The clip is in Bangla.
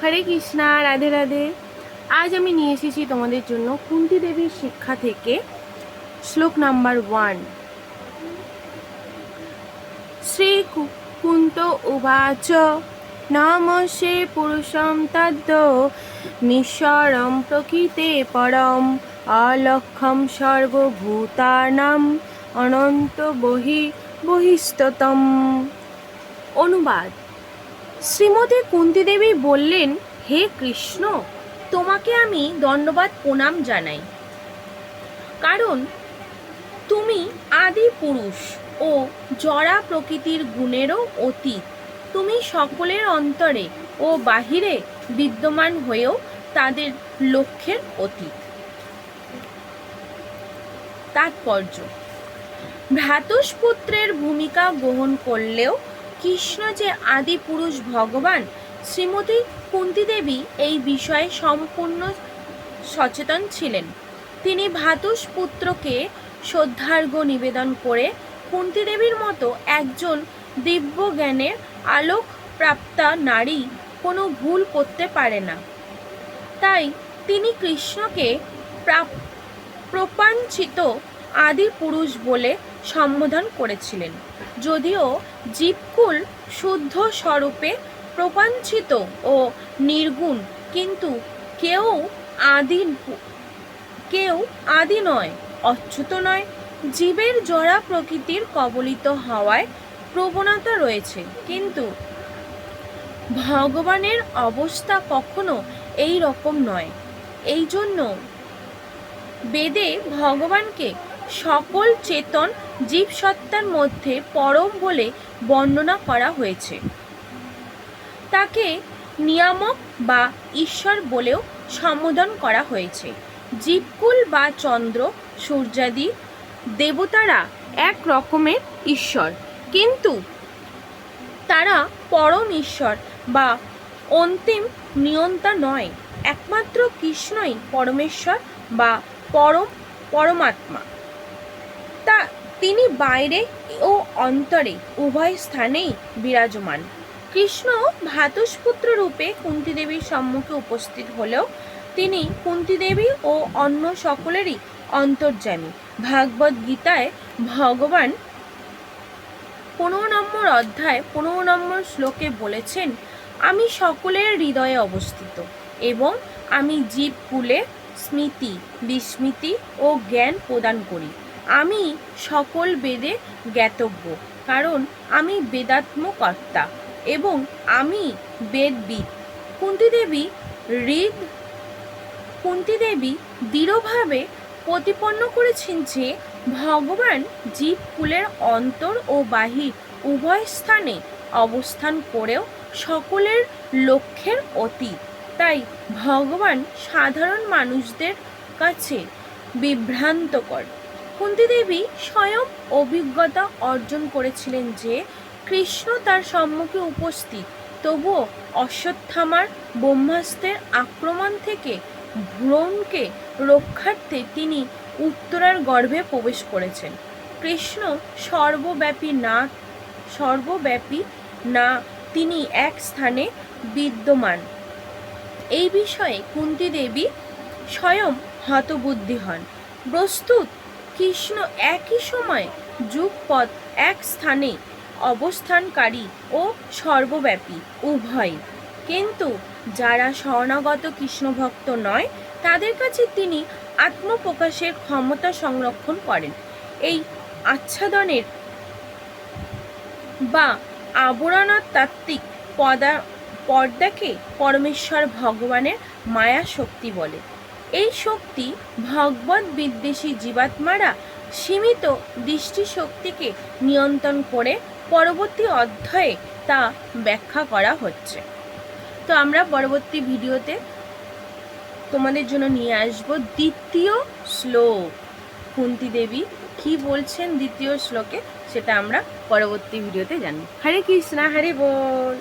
হরে কৃষ্ণা, রাধে রাধে। আজ আমি নিয়ে এসেছি তোমাদের জন্য কুন্তী দেবীর শিক্ষা থেকে শ্লোক নাম্বার 1। শ্রী কুন্ত উবাচ নমস্তে পুরুষম তদ্দ মিশ্বরম প্রকৃতে পরম অলক্ষম সর্বভূতানাম অনন্ত বহিস্ততম। অনুবাদ: শ্রীমতী কুন্তী দেবী বললেন, হে কৃষ্ণ, তোমাকে আমি দণ্ডবাদ প্রণাম জানাই, কারণ তুমি আদি পুরুষ ও জড়া প্রকৃতির গুণেরও অতীত। তুমি সকলের অন্তরে ও বাহিরে বিদ্যমান হয়েও তাদের লক্ষ্যের অতীত। তাৎপর্য: ভ্রাতুষ্পুত্রের ভূমিকা গ্রহণ করলেও কৃষ্ণ যে আদি পুরুষ ভগবান, শ্রীমতী কুন্তী দেবী এই বিষয়ে সম্পূর্ণ সচেতন ছিলেন। তিনি ভ্রাতুষ্পুত্রকে শ্রদ্ধার্ঘ্য নিবেদন করে কুন্তী দেবীর মতো একজন দিব্য জ্ঞানের আলোক প্রাপ্তা নারী কোনো ভুল করতে পারে না। তাই তিনি কৃষ্ণকে প্রপঞ্চিত আদি পুরুষ বলে সম্বোধন করেছিলেন। যদিও জীবকুল শুদ্ধ স্বরূপে প্রপঞ্চিত ও নির্গুণ, কিন্তু কেউ আদি নয়, অচ্যুত নয়। জীবের জড়া প্রকৃতির কবলিত হওয়ায় প্রবণতা রয়েছে, কিন্তু ভগবানের অবস্থা কখনো এই রকম নয়। এই জন্য বেদে ভগবানকে সকল চেতন জীবসত্তার মধ্যে পরম বলে বর্ণনা করা হয়েছে। তাকে নিয়ামক বা ঈশ্বর বলেও সম্বোধন করা হয়েছে। জীবকুল বা চন্দ্র সূর্যাদি দেবতারা এক রকমের ঈশ্বর, কিন্তু তারা পরম ঈশ্বর বা অন্তিম নিয়ন্তা নয়। একমাত্র কৃষ্ণই পরমেশ্বর বা পরমাত্মা। তিনি বাইরে ও অন্তরে উভয় স্থানেই বিরাজমান। কৃষ্ণ ভ্রাতুষ্পুত্র রূপে কুন্তী দেবীর সম্মুখে উপস্থিত হলেও তিনি কুন্তী দেবী ও অন্য সকলেরই অন্তর্যামী। ভাগবত গীতায় ভগবান 15 নম্বর অধ্যায় 15 নম্বর শ্লোকে বলেছেন, আমি সকলের হৃদয়ে অবস্থিত এবং আমি জীবকুলে স্মৃতি, বিস্মৃতি ও জ্ঞান প্রদান করি। আমি সকল বেদে জ্ঞাতব্য, কারণ আমি বেদাত্মকর্তা এবং আমি বেদবিদ। কুন্তী দেবী দৃঢ়ভাবে প্রতিপন্ন করেছেন যে ভগবান জীবকুলের অন্তর ও বাহির উভয় স্থানে অবস্থান করেও সকলের লক্ষ্যের অতীত। তাই ভগবান সাধারণ মানুষদের কাছে বিভ্রান্তকর। কুন্তী দেবী স্বয়ং অভিজ্ঞতা অর্জন করেছিলেন যে কৃষ্ণ তার সম্মুখে উপস্থিত, তবুও অশ্বত্থামার ব্রহ্মাস্ত্রের আক্রমণ থেকে ভ্রূণকে রক্ষার্থে তিনি উত্তরার গর্ভে প্রবেশ করেছেন। কৃষ্ণ সর্বব্যাপী না, তিনি এক স্থানে বিদ্যমান। এই বিষয়ে কুন্তী দেবী স্বয়ং হতবুদ্ধি হন। বস্তুত কৃষ্ণ একই সময় যুগপৎ এক স্থানে অবস্থানকারী ও সর্বব্যাপী উভয়, কিন্তু যারা শরণাগত কৃষ্ণভক্ত নয় তাদের কাছে তিনি আত্মপ্রকাশের ক্ষমতা সংরক্ষণ করেন। এই আচ্ছাদনের বা আবরণতাত্ত্বিক পর্দাকে পরমেশ্বর ভগবানের মায়া শক্তি বলে। এই শক্তি ভগবত বিদ্বেষী জীবাত্মারা সীমিত দৃষ্টিশক্তিকে নিয়ন্ত্রণ করে। পরবর্তী অধ্যায়ে তা ব্যাখ্যা করা হচ্ছে। তো আমরা পরবর্তী ভিডিওতে তোমাদের জন্য নিয়ে আসব দ্বিতীয় শ্লোক। কুন্তী দেবী কি বলছেন দ্বিতীয় শ্লোকে, সেটা আমরা পরবর্তী ভিডিওতে জানব। হরে কৃষ্ণা, হরে বল।